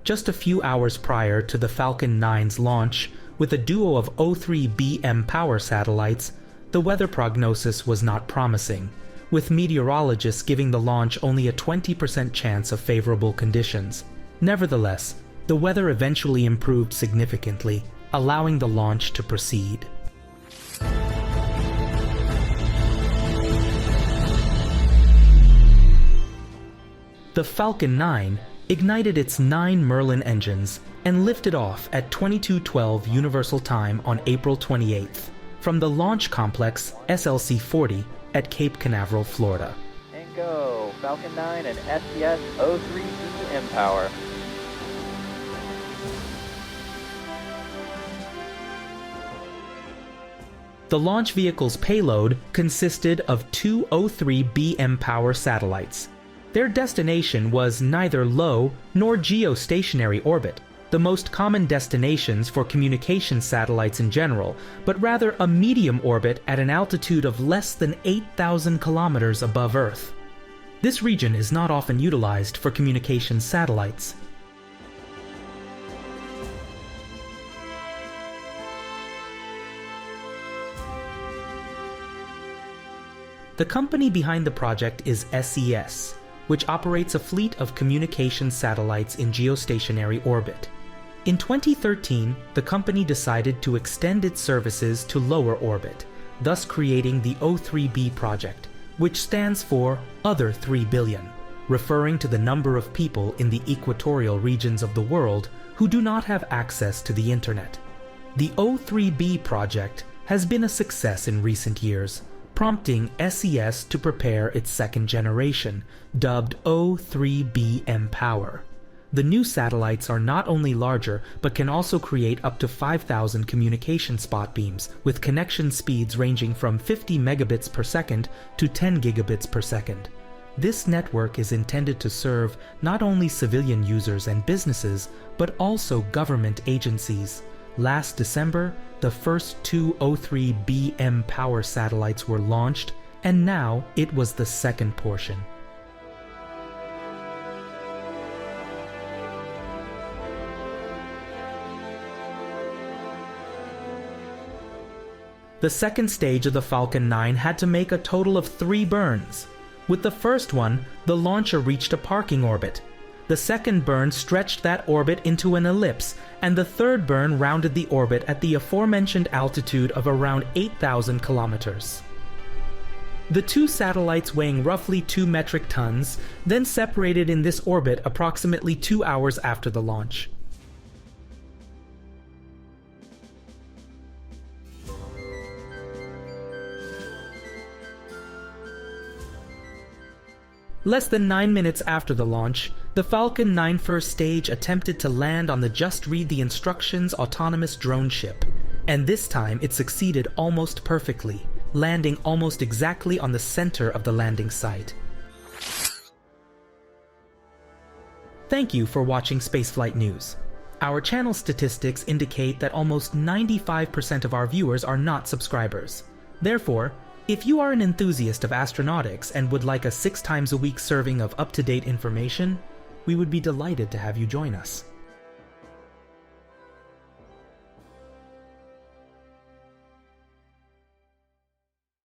just a few hours prior to the Falcon 9's launch, with a duo of O3B mPOWER satellites, the weather prognosis was not promising, with meteorologists giving the launch only a 20% chance of favorable conditions. Nevertheless, the weather eventually improved significantly, allowing the launch to proceed. The Falcon 9 ignited its 9 Merlin engines and lifted off at 22:12 Universal Time on April 28th from the launch complex SLC-40 at Cape Canaveral, Florida. And go! Falcon 9 and SES O3B mPOWER. The launch vehicle's payload consisted of 2 O3B mPOWER satellites. Their destination was neither low nor geostationary orbit, the most common destinations for communication satellites in general, but rather a medium orbit at an altitude of less than 8,000 kilometers above Earth. This region is not often utilized for communication satellites. The company behind the project is SES, which operates a fleet of communication satellites in geostationary orbit. In 2013, the company decided to extend its services to lower orbit, thus creating the O3B project, which stands for Other 3 Billion, referring to the number of people in the equatorial regions of the world who do not have access to the internet. The O3B project has been a success in recent years, prompting SES to prepare its second generation, dubbed O3B mPOWER. The new satellites are not only larger, but can also create up to 5,000 communication spot beams, with connection speeds ranging from 50 megabits per second to 10 gigabits per second. This network is intended to serve not only civilian users and businesses, but also government agencies. Last December, the first 2 O3B mPOWER satellites were launched, and now it was the second portion. The second stage of the Falcon 9 had to make a total of 3 burns. With the first one, the launcher reached a parking orbit. The second burn stretched that orbit into an ellipse, and the third burn rounded the orbit at the aforementioned altitude of around 8,000 kilometers. The 2 satellites weighing roughly 2 metric tons then separated in this orbit approximately 2 hours after the launch. Less than 9 minutes after the launch, the Falcon 9 first stage attempted to land on the Just Read the Instructions autonomous drone ship, and this time it succeeded almost perfectly, landing almost exactly on the center of the landing site. Thank you for watching Spaceflight News. Our channel statistics indicate that almost 95% of our viewers are not subscribers. Therefore, if you are an enthusiast of astronautics and would like a 6 times a week serving of up-to-date information, we would be delighted to have you join us.